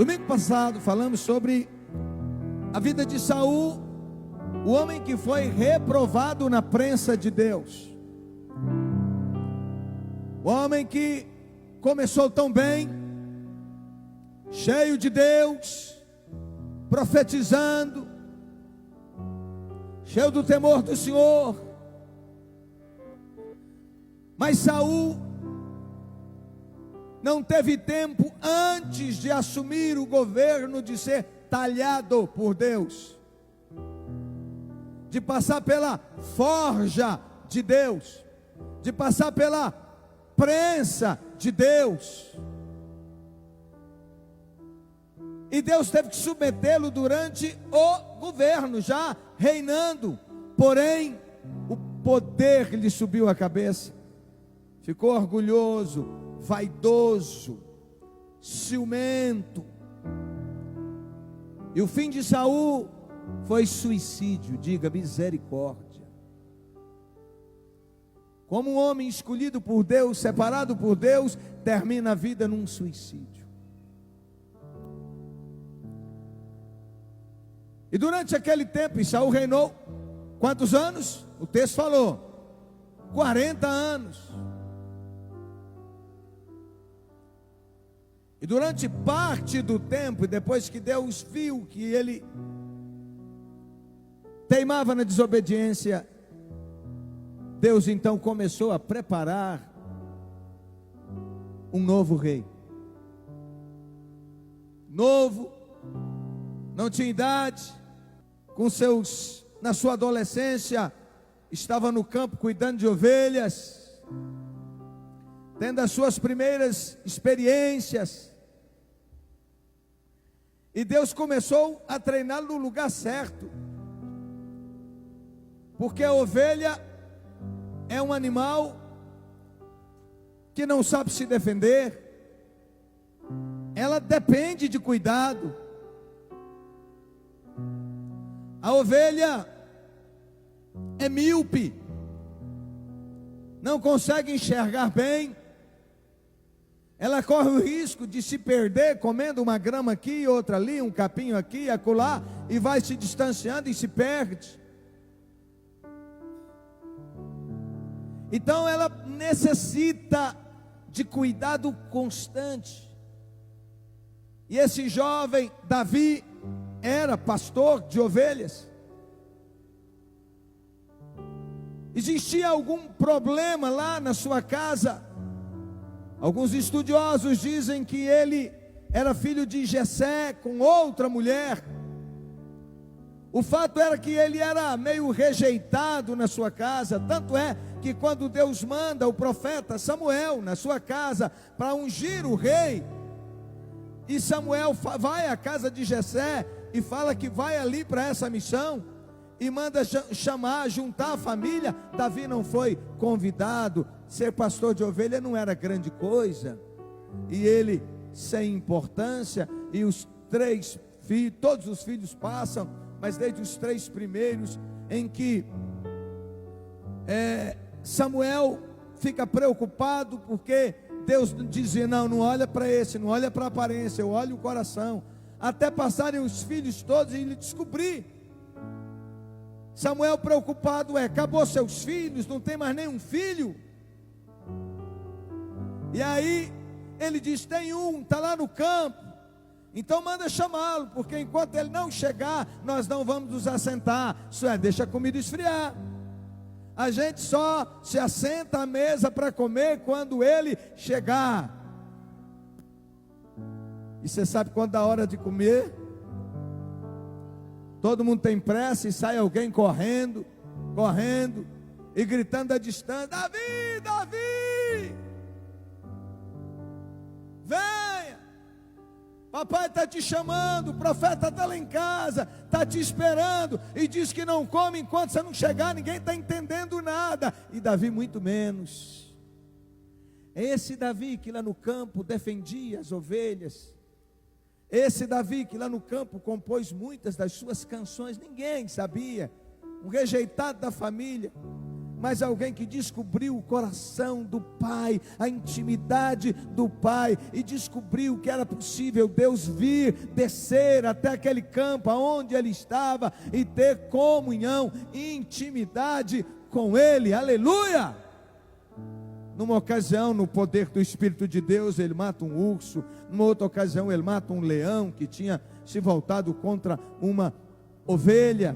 Domingo passado falamos sobre a vida de Saul, o homem que foi reprovado na prensa de Deus. O homem que começou tão bem, cheio de Deus, profetizando, cheio do temor do Senhor. Mas Saul não teve tempo antes de assumir o governo de ser talhado por Deus, de passar pela forja de Deus, de passar pela prensa de Deus. E Deus teve que submetê-lo durante o governo, já reinando. Porém, o poder lhe subiu à cabeça. Ficou orgulhoso, vaidoso, ciumento. E o fim de Saul foi suicídio. Diga misericórdia. Como um homem escolhido por Deus, separado por Deus, termina a vida num suicídio. E durante aquele tempo, Saul reinou quantos anos? O texto falou 40 anos. E durante parte do tempo, depois que Deus viu que ele teimava na desobediência, Deus então começou a preparar um novo rei. Novo, não tinha idade, na sua adolescência, estava no campo cuidando de ovelhas, tendo as suas primeiras experiências. E Deus começou a treiná-lo no lugar certo, porque a ovelha é um animal que não sabe se defender, ela depende de cuidado. A ovelha é míope, não consegue enxergar bem, ela corre o risco de se perder comendo uma grama aqui, outra ali, um capinho aqui, acolá, e vai se distanciando e se perde. Então ela necessita de cuidado constante. E esse jovem Davi era pastor de ovelhas. Existia algum problema lá na sua casa? Alguns estudiosos dizem que ele era filho de Jessé com outra mulher. O fato era que ele era meio rejeitado na sua casa. Tanto é que quando Deus manda o profeta Samuel na sua casa para ungir o rei, e Samuel vai à casa de Jessé e fala que vai ali para essa missão, e manda juntar a família, Davi não foi convidado. Ser pastor de ovelha não era grande coisa, e ele sem importância, e os 3 filhos, todos os filhos passam, mas desde os 3 primeiros, em que Samuel fica preocupado, porque Deus dizia, não olha para esse, não olha para a aparência, eu olho o coração, até passarem os filhos todos e ele descobrir. Samuel preocupado, acabou seus filhos, não tem mais nenhum filho. E aí ele diz, tem um, está lá no campo, então manda chamá-lo, porque enquanto ele não chegar, nós não vamos nos assentar. Isso é, deixa a comida esfriar. A gente só se assenta à mesa para comer quando ele chegar. E você sabe quando dá hora de comer? Todo mundo tem pressa e sai alguém correndo, e gritando à distância, Davi, Davi, venha, papai está te chamando, o profeta está lá em casa, está te esperando, e diz que não come enquanto você não chegar, ninguém está entendendo nada, e Davi muito menos. É esse Davi que lá no campo defendia as ovelhas, esse Davi que lá no campo compôs muitas das suas canções, ninguém sabia, um rejeitado da família, mas alguém que descobriu o coração do Pai, a intimidade do Pai, e descobriu que era possível Deus vir, descer até aquele campo onde ele estava e ter comunhão, intimidade com ele. Aleluia! Numa ocasião, no poder do Espírito de Deus, ele mata um urso. Numa outra ocasião, ele mata um leão que tinha se voltado contra uma ovelha.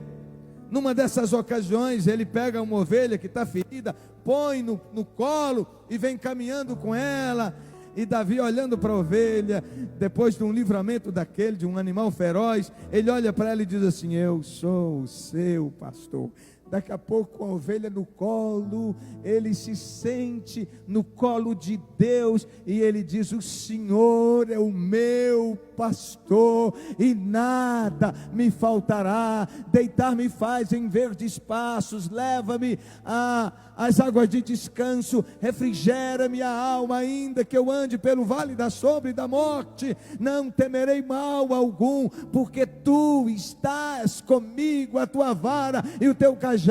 Numa dessas ocasiões, ele pega uma ovelha que está ferida, põe no colo e vem caminhando com ela. E Davi, olhando para a ovelha, depois de um livramento daquele, de um animal feroz, ele olha para ela e diz assim: eu sou o seu pastor. Daqui a pouco, com a ovelha no colo, ele se sente no colo de Deus, e ele diz: o Senhor é o meu pastor, e nada me faltará. Deitar-me faz em verdes pastos, leva-me às águas de descanso, refrigera-me a alma, ainda que eu ande pelo vale da sombra e da morte, não temerei mal algum, porque tu estás comigo, a tua vara e o teu cajado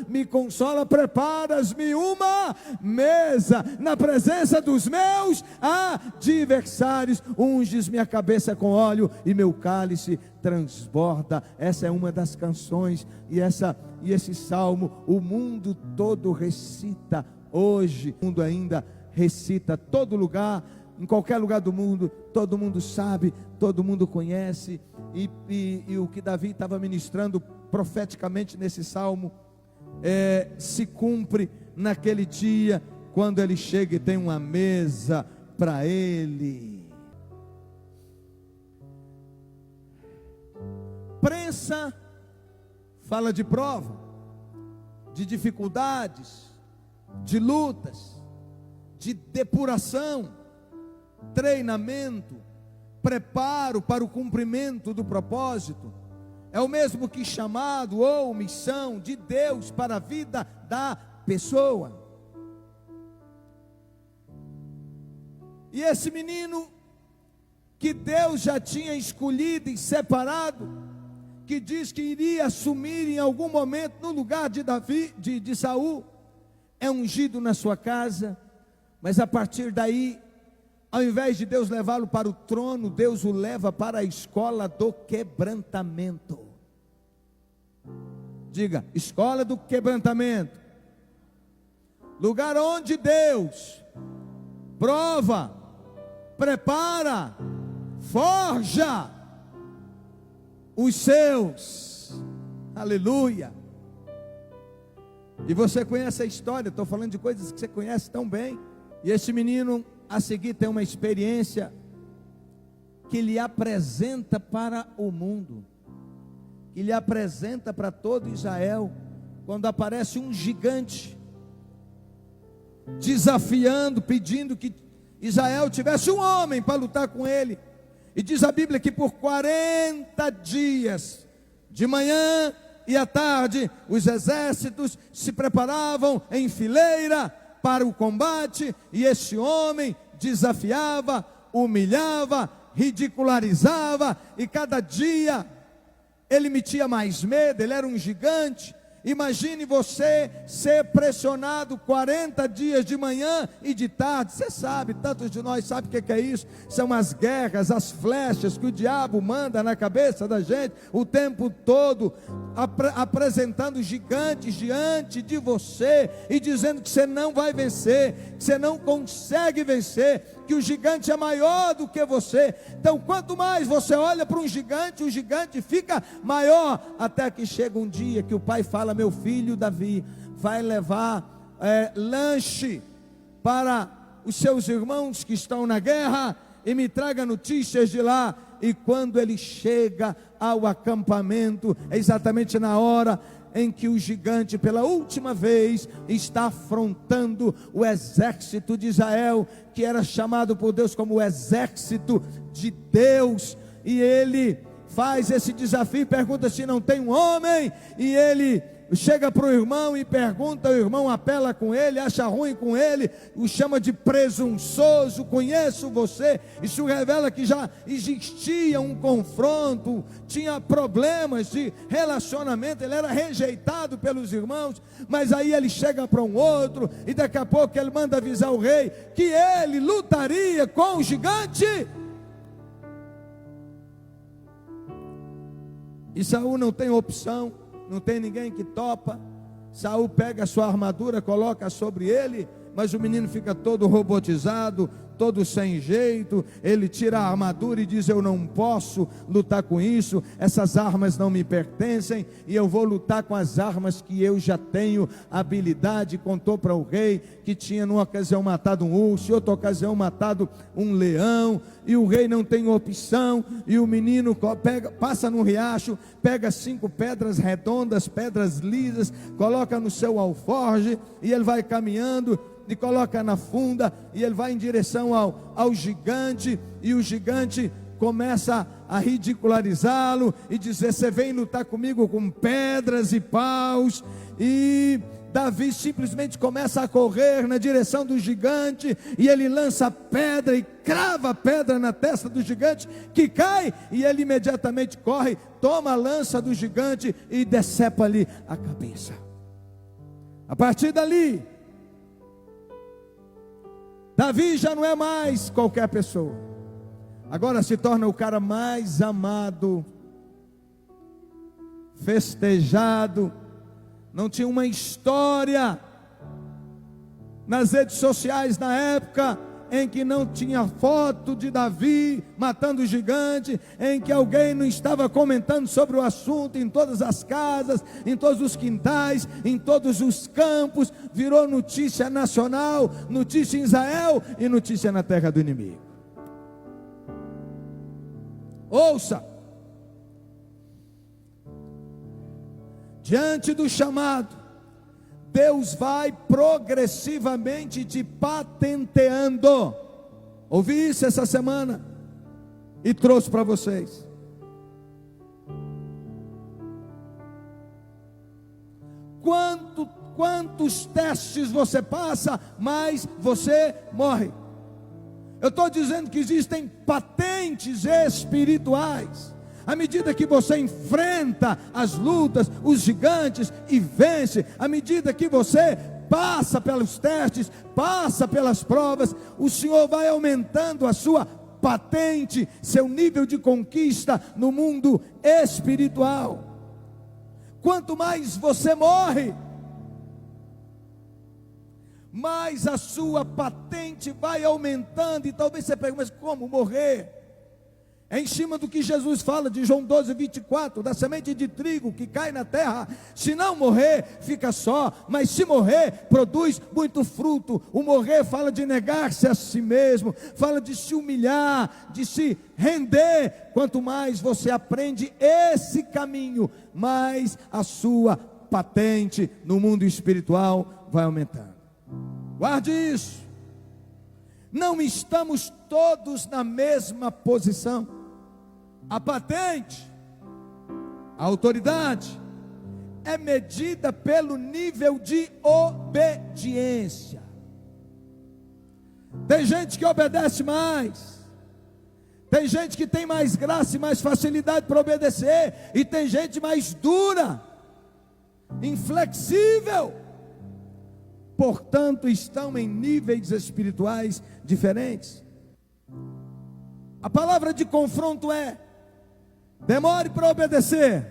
me consola. Preparas-me uma mesa na presença dos meus adversários, unges minha cabeça com óleo e meu cálice transborda. Essa é uma das canções, e esse salmo o mundo todo recita hoje. O mundo ainda recita, todo lugar, em qualquer lugar do mundo, todo mundo sabe, todo mundo conhece. E o que Davi estava ministrando profeticamente nesse salmo se cumpre naquele dia, quando ele chega e tem uma mesa para ele. Prensa fala de prova, de dificuldades, de lutas, de depuração, treinamento, preparo para o cumprimento do propósito. É o mesmo que chamado ou missão de Deus para a vida da pessoa. E esse menino que Deus já tinha escolhido e separado, que diz que iria assumir em algum momento no lugar de Davi, de Saul, é ungido na sua casa. Mas a partir daí, ao invés de Deus levá-lo para o trono, Deus o leva para a escola do quebrantamento. Diga: escola do quebrantamento. Lugar onde Deus prova, prepara, forja os seus. Aleluia. E você conhece a história, estou falando de coisas que você conhece tão bem. E esse menino a seguir tem uma experiência que lhe apresenta para o mundo, que lhe apresenta para todo Israel, quando aparece um gigante desafiando, pedindo que Israel tivesse um homem para lutar com ele. E diz a Bíblia que por 40 dias, de manhã e à tarde, os exércitos se preparavam em fileira para o combate, e esse homem desafiava, humilhava, ridicularizava, e cada dia ele metia mais medo. Ele era um gigante. Imagine você ser pressionado 40 dias de manhã e de tarde. Você sabe, tantos de nós sabem o que é isso. São as guerras, as flechas que o diabo manda na cabeça da gente o tempo todo, apresentando gigantes diante de você e dizendo que você não vai vencer, que você não consegue vencer, que o gigante é maior do que você. Então, quanto mais você olha para um gigante, o gigante fica maior, até que chega um dia que o pai fala: meu filho Davi vai levar lanche para os seus irmãos que estão na guerra, e me traga notícias de lá. E quando ele chega ao acampamento, é exatamente na hora em que o gigante pela última vez está afrontando o exército de Israel, que era chamado por Deus como o exército de Deus. E ele faz esse desafio, pergunta se não tem um homem, e ele chega para o irmão e pergunta, o irmão apela com ele, acha ruim com ele, o chama de presunçoso, conheço você. Isso revela que já existia um confronto, tinha problemas de relacionamento, ele era rejeitado pelos irmãos, mas aí ele chega para um outro, e daqui a pouco ele manda avisar o rei, que ele lutaria com o gigante. E Saul não tem opção, não tem ninguém que topa. Saul pega a sua armadura, coloca sobre ele, mas o menino fica todo robotizado, todo sem jeito. Ele tira a armadura e diz: eu não posso lutar com isso, essas armas não me pertencem, e eu vou lutar com as armas que eu já tenho habilidade. Contou para o rei que tinha numa ocasião matado um urso, em outra ocasião matado um leão, e o rei não tem opção, e o menino passa no riacho, pega 5 pedras redondas, pedras lisas, coloca no seu alforje, e ele vai caminhando, e coloca na funda, e ele vai em direção ao gigante, e o gigante começa a ridicularizá-lo, e dizer: você vem lutar comigo com pedras e paus. E Davi simplesmente começa a correr na direção do gigante, e ele lança a pedra e crava a pedra na testa do gigante, que cai, e ele imediatamente corre, toma a lança do gigante e decepa-lhe a cabeça. A partir dali, Davi já não é mais qualquer pessoa, agora se torna o cara mais amado, festejado. Não tinha uma história nas redes sociais na época em que não tinha foto de Davi matando o gigante, em que alguém não estava comentando sobre o assunto em todas as casas, em todos os quintais, em todos os campos. Virou notícia nacional, notícia em Israel e notícia na terra do inimigo. Ouça, diante do chamado, Deus vai progressivamente te patenteando. Ouvi isso essa semana e trouxe para vocês. Quantos testes você passa, mais você morre. Eu estou dizendo que existem patentes espirituais. À medida que você enfrenta as lutas, os gigantes, e vence, à medida que você passa pelos testes, passa pelas provas, o Senhor vai aumentando a sua patente, seu nível de conquista no mundo espiritual. Quanto mais você morre, mais a sua patente vai aumentando. E talvez você pergunte: mas como morrer? É em cima do que Jesus fala de João 12:24, da semente de trigo que cai na terra. Se não morrer, fica só, mas se morrer, produz muito fruto. O morrer fala de negar-se a si mesmo, fala de se humilhar, de se render. Quanto mais você aprende esse caminho, mais a sua patente no mundo espiritual vai aumentando. Guarde isso. Não estamos todos na mesma posição. A patente, a autoridade, é medida pelo nível de obediência. Tem gente que obedece mais, tem gente que tem mais graça e mais facilidade para obedecer, e tem gente mais dura, inflexível. Portanto, estão em níveis espirituais diferentes. A palavra de confronto é: demore para obedecer,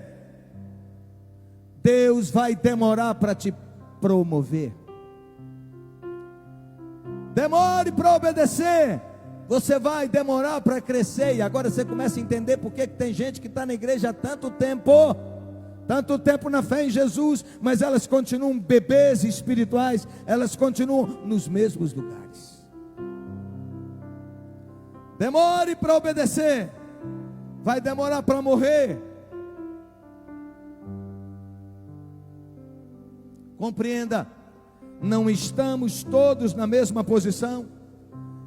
Deus vai demorar para te promover. Demore para obedecer, você vai demorar para crescer. E agora você começa a entender por que tem gente que está na igreja há tanto tempo na fé em Jesus, mas elas continuam bebês espirituais, elas continuam nos mesmos lugares. Demore para obedecer, vai demorar para morrer. Compreenda, não estamos todos na mesma posição,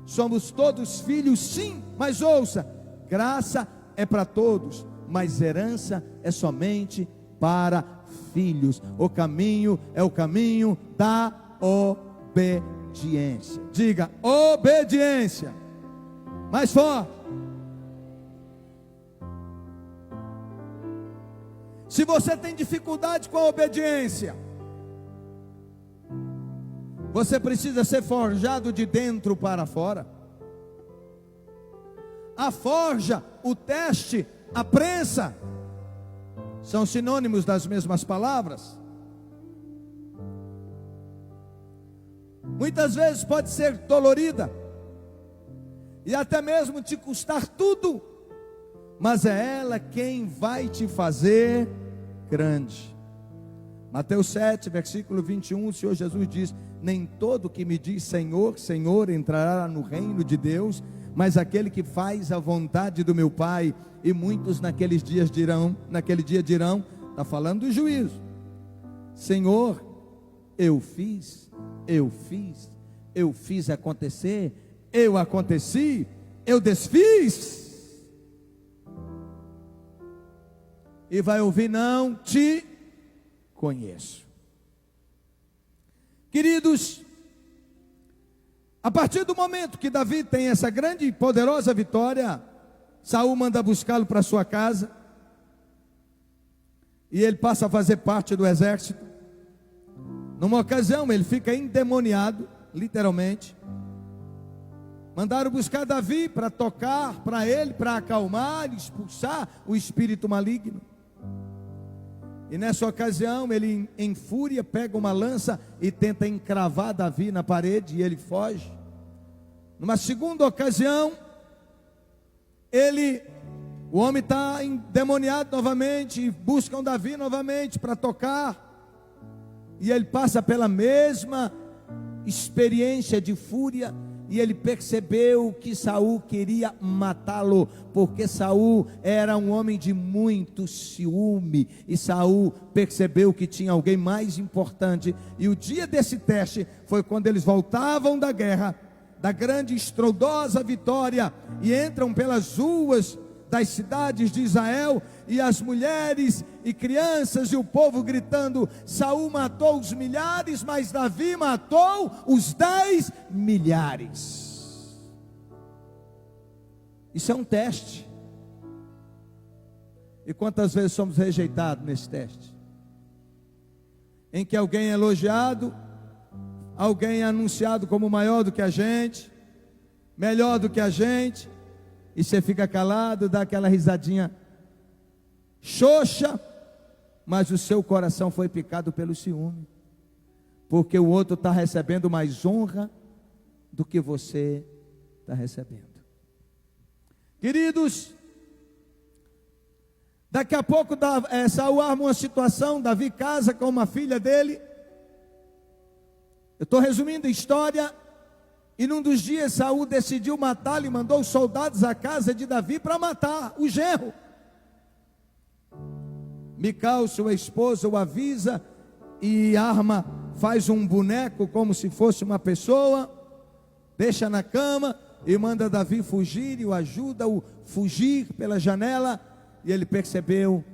somos todos filhos, sim, mas ouça, graça é para todos, mas herança é somente para filhos. O caminho é o caminho da obediência. Diga, obediência. Mais forte. Se você tem dificuldade com a obediência, você precisa ser forjado de dentro para fora. A forja, o teste, a prensa são sinônimos das mesmas palavras. Muitas vezes pode ser dolorida e até mesmo te custar tudo, mas é ela quem vai te fazer grande. Mateus 7, versículo 21, o Senhor Jesus diz: nem todo que me diz Senhor, Senhor entrará no reino de Deus, mas aquele que faz a vontade do meu Pai. E muitos naquele dia dirão, está falando do juízo: Senhor, eu fiz acontecer, eu aconteci, eu desfiz. E vai ouvir: não te conheço. Queridos, a partir do momento que Davi tem essa grande e poderosa vitória, Saul manda buscá-lo para sua casa, e ele passa a fazer parte do exército. Numa ocasião ele fica endemoniado, literalmente. Mandaram buscar Davi para tocar para ele, para acalmar, expulsar o espírito maligno. E nessa ocasião ele, em fúria, pega uma lança e tenta encravar Davi na parede, e ele foge. Numa segunda ocasião, o homem está endemoniado novamente, e buscam Davi novamente para tocar, e ele passa pela mesma experiência de fúria, e ele percebeu que Saul queria matá-lo, porque Saul era um homem de muito ciúme, e Saul percebeu que tinha alguém mais importante. E o dia desse teste foi quando eles voltavam da guerra, da grande estrondosa vitória, e entram pelas ruas das cidades de Israel, e as mulheres e crianças e o povo gritando: Saul matou os milhares, mas Davi matou os 10 milhares. Isso é um teste. E quantas vezes somos rejeitados nesse teste? Em que alguém é elogiado, alguém é anunciado como maior do que a gente, melhor do que a gente, e você fica calado, dá aquela risadinha xoxa, mas o seu coração foi picado pelo ciúme, porque o outro está recebendo mais honra do que você está recebendo. Queridos, daqui a pouco Saul arma uma situação, Davi casa com uma filha dele. Eu estou resumindo a história. E num dos dias Saul decidiu matá-lo, e mandou os soldados à casa de Davi para matar o genro. Mical, sua esposa, o avisa e arma, faz um boneco como se fosse uma pessoa, deixa na cama e manda Davi fugir, e o ajuda a fugir pela janela. E ele percebeu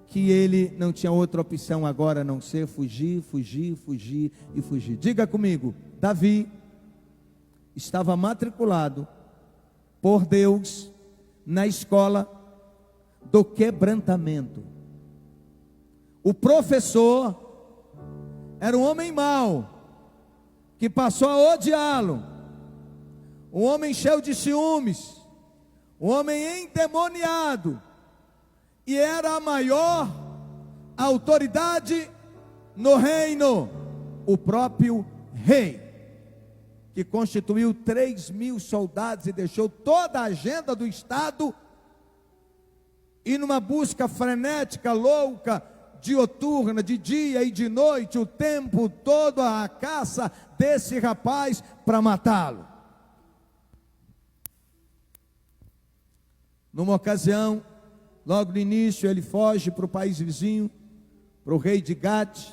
que ele não tinha outra opção agora a não ser fugir. Diga comigo: Davi estava matriculado por Deus na escola do quebrantamento. O professor era um homem mau, que passou a odiá-lo, um homem cheio de ciúmes, um homem endemoniado, e era a maior autoridade no reino, o próprio rei, que constituiu 3.000 soldados e deixou toda a agenda do estado, e numa busca frenética, louca, dioturna, de dia e de noite, o tempo todo a caça desse rapaz para matá-lo. Numa ocasião, logo no início, ele foge para o país vizinho, para o rei de Gate,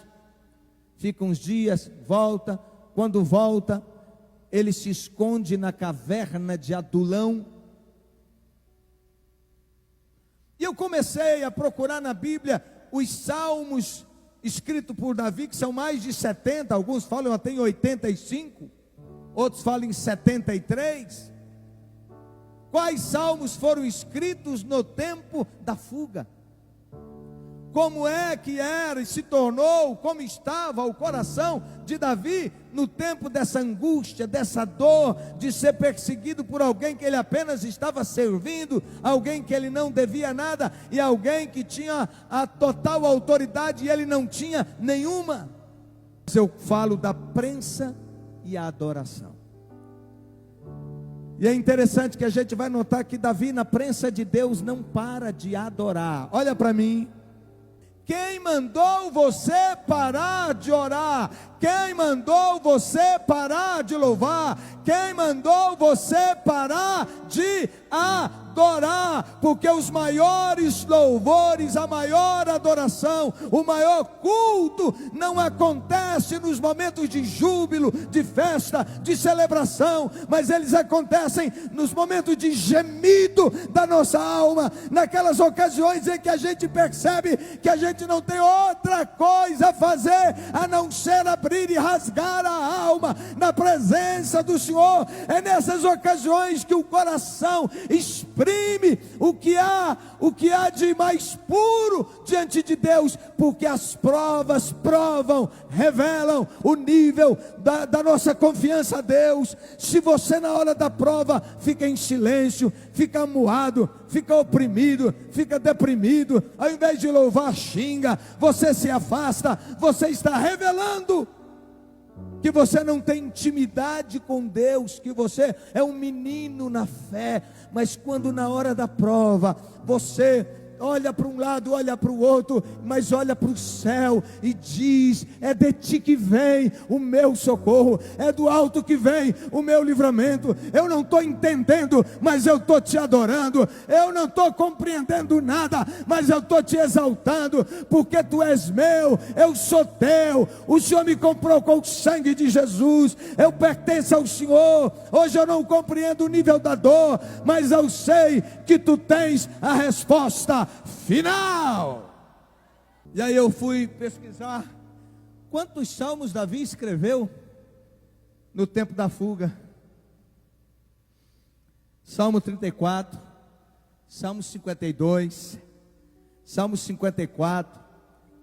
fica uns dias, volta. Quando volta, ele se esconde na caverna de Adulão. E eu comecei a procurar na Bíblia os salmos escritos por Davi, que são mais de 70, alguns falam até em 85, outros falam em 73. Quais salmos foram escritos no tempo da fuga? Como é que era e se tornou, como estava o coração de Davi no tempo dessa angústia, dessa dor, de ser perseguido por alguém que ele apenas estava servindo, alguém que ele não devia nada, e alguém que tinha a total autoridade e ele não tinha nenhuma. Eu falo da prensa e a adoração. E é interessante que a gente vai notar que Davi, na prensa de Deus, não para de adorar. Olha para mim. Quem mandou você parar de orar? Quem mandou você parar de louvar? Quem mandou você parar de adorar? Porque os maiores louvores, a maior adoração, o maior culto não acontece nos momentos de júbilo, de festa, de celebração, mas eles acontecem nos momentos de gemido da nossa alma, naquelas ocasiões em que a gente percebe que a gente não tem outra coisa a fazer a não ser abrir e rasgar a alma na presença do Senhor. É nessas ocasiões que o coração exprime o que há de mais puro diante de Deus, porque as provas provam, revelam o nível da nossa confiança a Deus. Se você na hora da prova fica em silêncio, fica amuado, fica oprimido, fica deprimido, ao invés de louvar, xinga, você se afasta, você está revelando que você não tem intimidade com Deus, que você é um menino na fé. Mas quando na hora da prova, você olha para um lado, olha para o outro, mas olha para o céu e diz: é de ti que vem o meu socorro, é do alto que vem o meu livramento. Eu não estou entendendo, mas eu estou te adorando. Eu não estou compreendendo nada, mas eu estou te exaltando, porque tu és meu, eu sou teu. O Senhor me comprou com o sangue de Jesus, eu pertenço ao Senhor. Hoje eu não compreendo o nível da dor, mas eu sei que tu tens a resposta final. E aí eu fui pesquisar quantos salmos Davi escreveu no tempo da fuga. Salmo 34, Salmo 52, Salmo 54,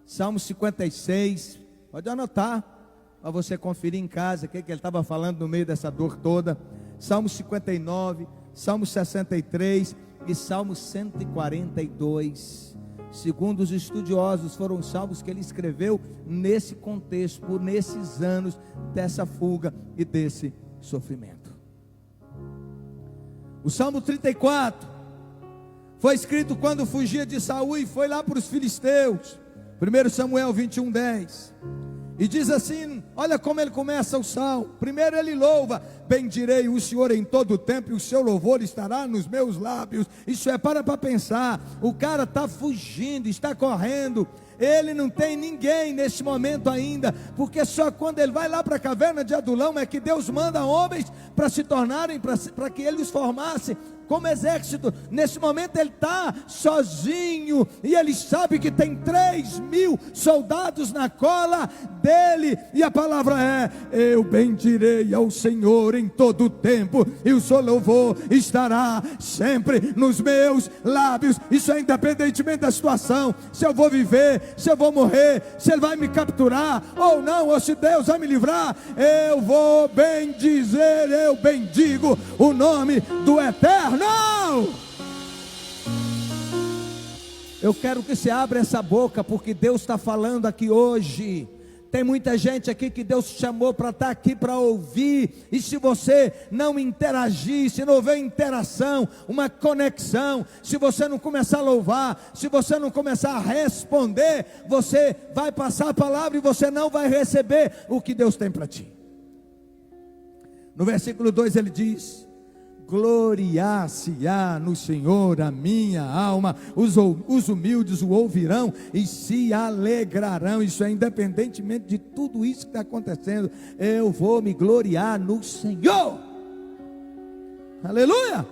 Salmo 56. Pode anotar para você conferir em casa o que ele estava falando no meio dessa dor toda. Salmo 59, Salmo 63 e Salmo 142, segundo os estudiosos, foram salmos que ele escreveu nesse contexto, por nesses anos dessa fuga e desse sofrimento. O Salmo 34 foi escrito quando fugia de Saul e foi lá para os filisteus. 1 Samuel 21:10. E diz assim, olha como ele começa o salmo. Primeiro ele louva: bendirei o Senhor em todo o tempo, e o seu louvor estará nos meus lábios. Isso é, para pensar. O cara está fugindo, está correndo. Ele não tem ninguém nesse momento ainda, porque só quando ele vai lá para a caverna de Adulão é que Deus manda homens para se tornarem, para que ele os formasse como exército. Nesse momento ele está sozinho, e ele sabe que tem 3.000 soldados na cola dele, e a palavra é: eu bendirei ao Senhor em todo o tempo, e o seu louvor estará sempre nos meus lábios. Isso é independentemente da situação, se eu vou viver, se eu vou morrer, se ele vai me capturar ou não, ou se Deus vai me livrar, eu vou bendizer, eu bendigo o nome do Eterno. Eu quero que você abra essa boca, porque Deus está falando aqui hoje. Tem muita gente aqui que Deus chamou para estar aqui para ouvir, e se você não interagir, se não houver interação, uma conexão, se você não começar a louvar, se você não começar a responder, você vai passar a palavra e você não vai receber o que Deus tem para ti. No versículo 2 ele diz: gloriar-se-á no Senhor a minha alma, os humildes o ouvirão e se alegrarão. Isso é independentemente de tudo isso que está acontecendo, eu vou me gloriar no Senhor. Aleluia.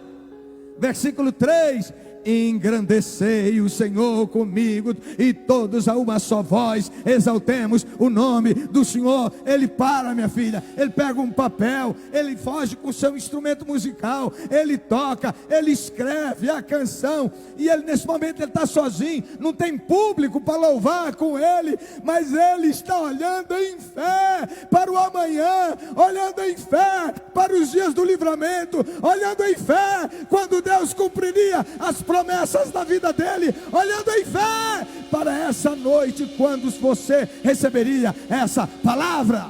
Versículo 3: engrandecei o Senhor comigo, e todos a uma só voz exaltemos o nome do Senhor. Ele para, minha filha, ele pega um papel, ele foge com o seu instrumento musical, ele toca, ele escreve a canção, e ele nesse momento ele está sozinho, não tem público para louvar com ele, mas ele está olhando em fé para o amanhã, olhando em fé para os dias do livramento, olhando em fé quando Deus cumpriria as promessas da vida dele, olhando em fé para essa noite, quando você receberia essa palavra.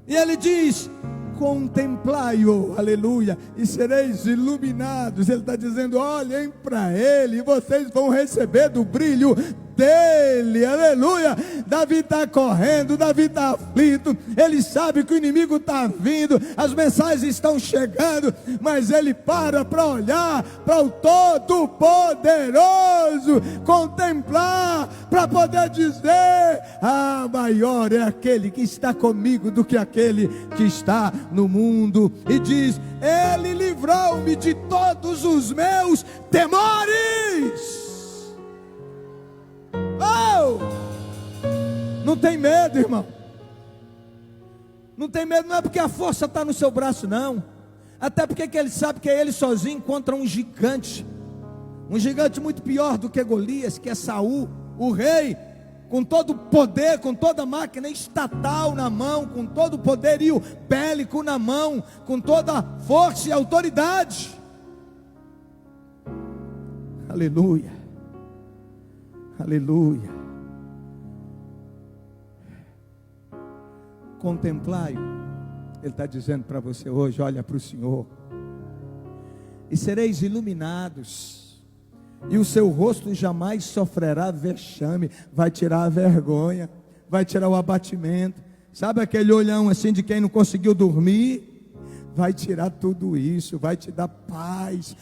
E ele diz: contemplai-o, aleluia, e sereis iluminados. Ele está dizendo: olhem para ele, e vocês vão receber do brilho dele, aleluia. Davi está correndo, Davi está aflito, ele sabe que o inimigo está vindo, as mensagens estão chegando, mas ele para olhar para o Todo-Poderoso, contemplar, para poder dizer: ah, maior é aquele que está comigo do que aquele que está no mundo. E diz: ele livrou-me de todos os meus temores. Oh! Não tem medo, irmão. Não tem medo, não é porque a força está no seu braço, não. Até porque ele sabe que é ele sozinho contra um gigante muito pior do que Golias, que é Saul, o rei, com todo o poder, com toda a máquina estatal na mão, com todo o poderio bélico na mão, com toda a força e autoridade. Aleluia. Aleluia. Contemplai-o. Ele está dizendo para você hoje: olha para o Senhor, e sereis iluminados, e o seu rosto jamais sofrerá vexame. Vai tirar a vergonha, vai tirar o abatimento. Sabe aquele olhão assim de quem não conseguiu dormir? Vai tirar tudo isso, vai te dar paz,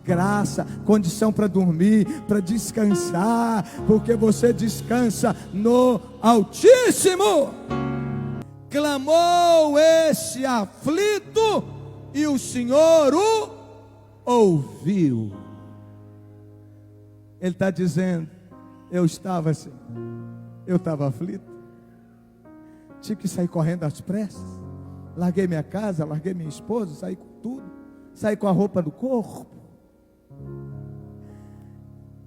graça, condição para dormir, para descansar, porque você descansa no Altíssimo. Clamou esse aflito, e o Senhor o ouviu. Ele está dizendo: eu estava assim, eu estava aflito, tive que sair correndo às pressas, larguei minha casa, larguei minha esposa, saí com tudo, saí com a roupa do corpo.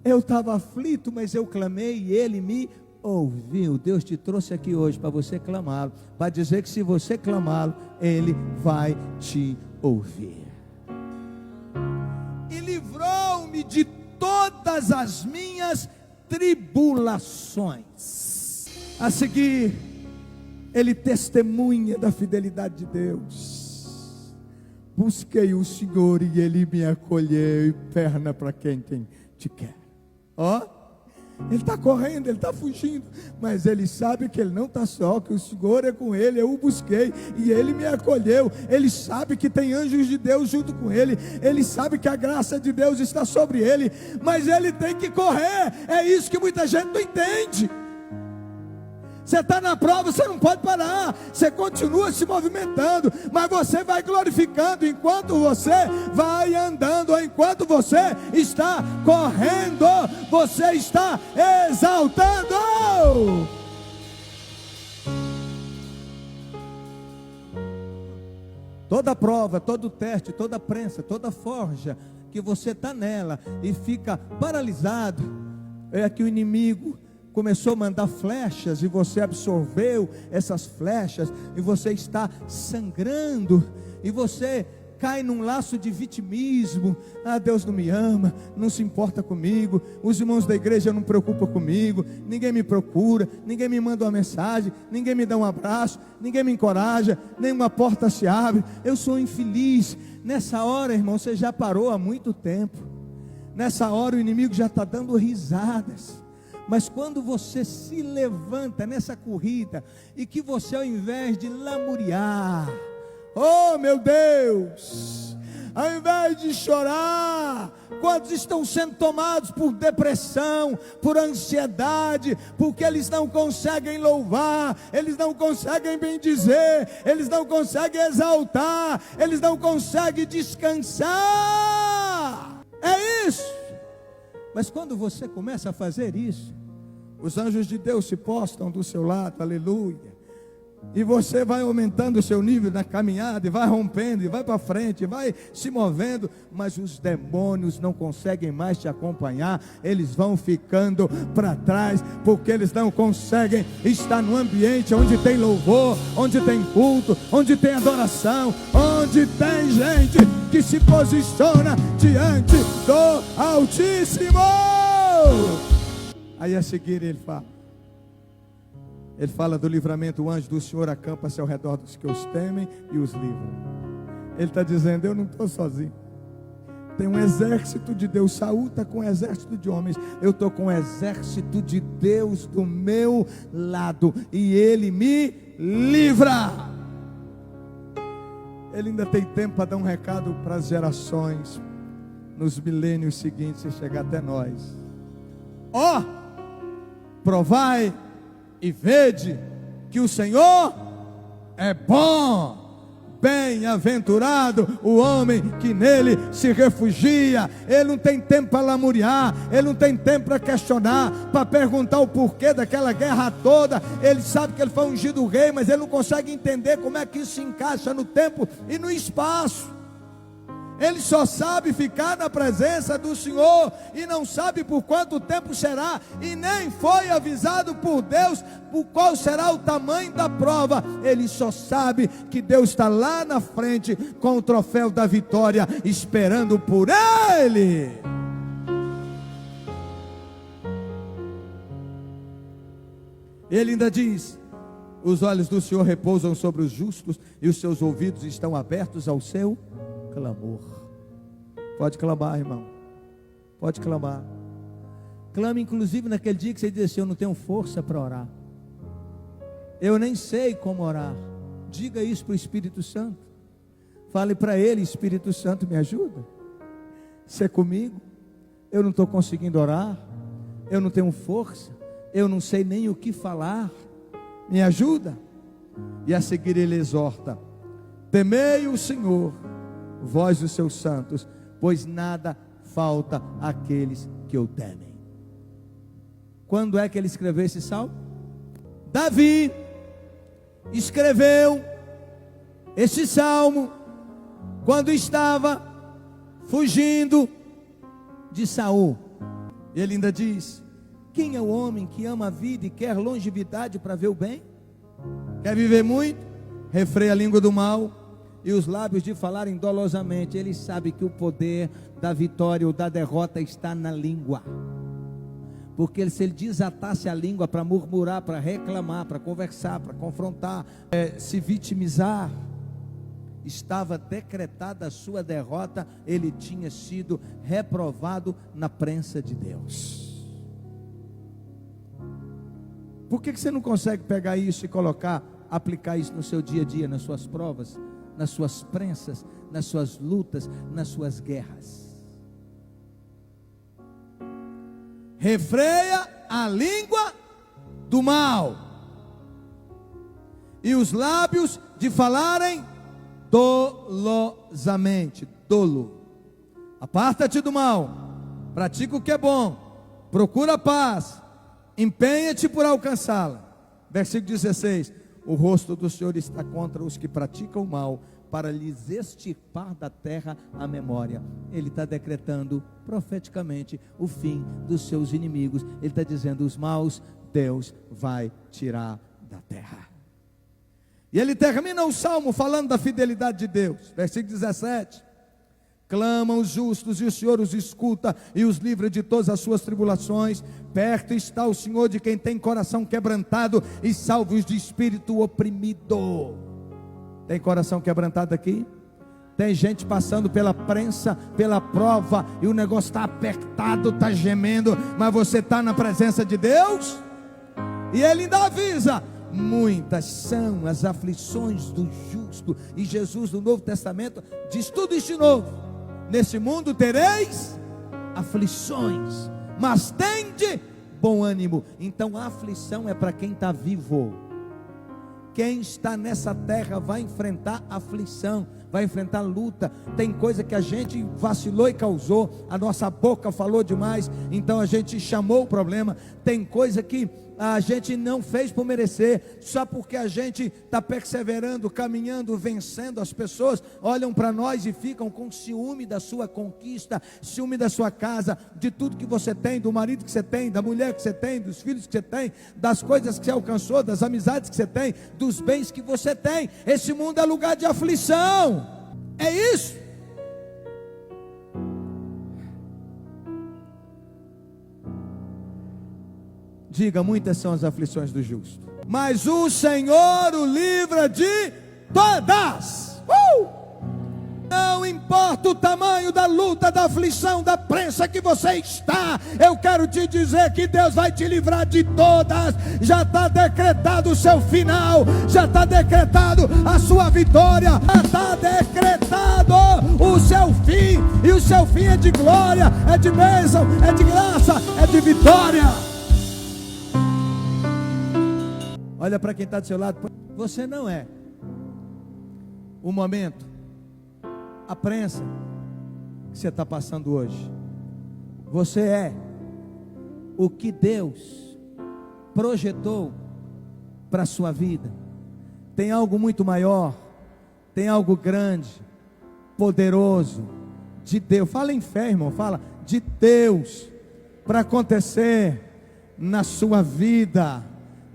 Eu estava aflito, mas eu clamei e ele me ouviu. Deus te trouxe aqui hoje para você clamá-lo, para dizer que se você clamá-lo, ele vai te ouvir. E livrou-me de todas as minhas tribulações. A seguir, ele testemunha da fidelidade de Deus. Busquei o Senhor e ele me acolheu, e perna para quem te quer. Ó, ele está correndo, ele está fugindo, mas ele sabe que ele não está só, que o Senhor é com ele. Eu o busquei e ele me acolheu. Ele sabe que tem anjos de Deus junto com ele, ele sabe que a graça de Deus está sobre ele, mas ele tem que correr. É isso que muita gente não entende. Você está na prova, você não pode parar, você continua se movimentando, mas você vai glorificando enquanto você vai andando, enquanto você está correndo, você está exaltando. Toda prova, todo teste, toda prensa, toda forja que você está nela e fica paralisado, é que o inimigo começou a mandar flechas, e você absorveu essas flechas, e você está sangrando, e você cai num laço de vitimismo. Ah, Deus não me ama, não se importa comigo, os irmãos da igreja não preocupam comigo, ninguém me procura, ninguém me manda uma mensagem, ninguém me dá um abraço, ninguém me encoraja, nenhuma porta se abre, eu sou infeliz. Nessa hora, irmão, você já parou há muito tempo. Nessa hora o inimigo já está dando risadas. Mas quando você se levanta nessa corrida, e que você, ao invés de lamuriar, oh meu Deus, ao invés de chorar, quantos estão sendo tomados por depressão, por ansiedade, porque eles não conseguem louvar, eles não conseguem bendizer, eles não conseguem exaltar, eles não conseguem descansar. É isso. Mas quando você começa a fazer isso, os anjos de Deus se postam do seu lado, aleluia. E você vai aumentando o seu nível na caminhada, e vai rompendo, e vai para frente, e vai se movendo. Mas os demônios não conseguem mais te acompanhar. Eles vão ficando para trás, porque eles não conseguem estar no ambiente onde tem louvor, onde tem culto, onde tem adoração, onde tem gente que se posiciona diante do Altíssimo. Aí a seguir ele fala do livramento. O anjo do Senhor acampa-se ao redor dos que os temem e os livra. Ele está dizendo: eu não estou sozinho. Tem um exército de Deus. Saul está com um exército de homens. Eu estou com um exército de Deus do meu lado, e Ele me livra. Ele ainda tem tempo para dar um recado para as gerações nos milênios seguintes, e chegar até nós. Provai e vede que o Senhor é bom. Bem-aventurado o homem que nele se refugia. Ele não tem tempo para lamuriar, ele não tem tempo para questionar, para perguntar o porquê daquela guerra toda. Ele sabe que ele foi ungido rei, mas ele não consegue entender como é que isso se encaixa no tempo e no espaço. Ele só sabe ficar na presença do Senhor, e não sabe por quanto tempo será, e nem foi avisado por Deus por qual será o tamanho da prova. Ele só sabe que Deus está lá na frente com o troféu da vitória, esperando por ele. Ele ainda diz: os olhos do Senhor repousam sobre os justos, e os seus ouvidos estão abertos ao seu clamor. Pode clamar, irmão. Pode clamar. Clame inclusive naquele dia que você diz assim: eu não tenho força para orar, eu nem sei como orar. Diga isso para o Espírito Santo. Fale para ele: Espírito Santo, me ajuda. Você é comigo? Eu não estou conseguindo orar, eu não tenho força, eu não sei nem o que falar. Me ajuda. E a seguir ele exorta: temei o Senhor, vós os seus santos, pois nada falta àqueles que o temem. Quando é que ele escreveu esse salmo? Davi escreveu esse salmo quando estava fugindo de Saul. Ele ainda diz: quem é o homem que ama a vida e quer longevidade para ver o bem? Quer viver muito? Refreia a língua do mal e os lábios de falarem dolosamente. Ele sabe que o poder da vitória ou da derrota está na língua. Porque se ele desatasse a língua para murmurar, para reclamar, para conversar, para confrontar, se vitimizar, estava decretada a sua derrota. Ele tinha sido reprovado na presença de Deus. Por que você não consegue pegar isso e aplicar isso no seu dia a dia, nas suas provas, nas suas prensas, nas suas lutas, nas suas guerras? Refreia a língua do mal e os lábios de falarem dolosamente. Dolo. Aparta-te do mal, pratica o que é bom, procura a paz, empenha-te por alcançá-la. Versículo 16: o rosto do Senhor está contra os que praticam o mal, para lhes extirpar da terra a memória. Ele está decretando profeticamente o fim dos seus inimigos. Ele está dizendo: os maus Deus vai tirar da terra. E ele termina o salmo falando da fidelidade de Deus. Versículo 17: clamam os justos e o Senhor os escuta e os livra de todas as suas tribulações. Perto está o Senhor de quem tem coração quebrantado e salva os de espírito oprimido. Tem coração quebrantado aqui? Tem gente passando pela prensa, pela prova, e o negócio está apertado, está gemendo, mas você está na presença de Deus? E ele ainda avisa: muitas são as aflições do justo. E Jesus no Novo Testamento diz tudo isso de novo: nesse mundo tereis aflições, mas tende bom ânimo. Então a aflição é para quem está vivo. Quem está nessa terra vai enfrentar aflição, vai enfrentar luta. Tem coisa que a gente vacilou e causou, a nossa boca falou demais, então a gente chamou o problema. Tem coisa que a gente não fez por merecer, só porque a gente está perseverando, caminhando, vencendo. As pessoas olham para nós e ficam com ciúme da sua conquista, ciúme da sua casa, de tudo que você tem, do marido que você tem, da mulher que você tem, dos filhos que você tem, das coisas que você alcançou, das amizades que você tem, dos bens que você tem. Esse mundo é lugar de aflição, é isso. Diga, muitas são as aflições do justo, mas o Senhor o livra de todas. Não importa o tamanho da luta, da aflição, da prensa que você está, eu quero te dizer que Deus vai te livrar de todas. Já está decretado o seu final, já está decretado a sua vitória, já está decretado o seu fim, e o seu fim é de glória, é de bênção, é de graça, é de vitória. Olha para quem está do seu lado. Você não é o momento, a prensa que você está passando hoje. Você é o que Deus projetou para a sua vida. Tem algo muito maior, tem algo grande, poderoso, de Deus. Fala em fé, irmão, fala de Deus para acontecer na sua vida.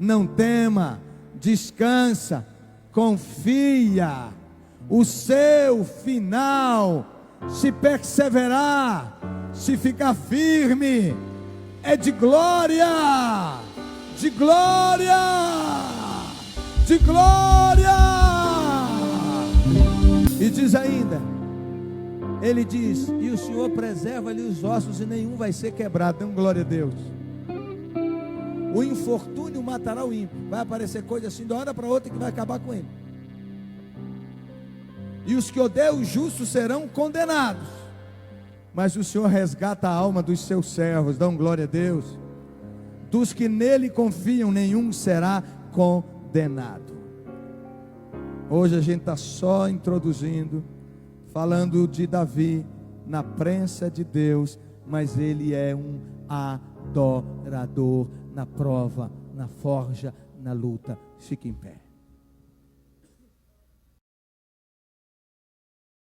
Não tema, descansa, confia. O seu final, se perseverar, se ficar firme, é de glória, de glória, de glória. E diz ainda, ele diz: e o Senhor preserva-lhe os ossos e nenhum vai ser quebrado. Dê um glória a Deus. O infortúnio matará o ímpio. Vai aparecer coisa assim de uma hora para outra que vai acabar com ele. E os que odeiam o justo serão condenados, mas o Senhor resgata a alma dos seus servos. Dão glória a Deus. Dos que nele confiam, nenhum será condenado. Hoje a gente está só introduzindo, falando de Davi na prensa de Deus, mas ele é um adorador. Na prova, na forja, na luta. Fique em pé.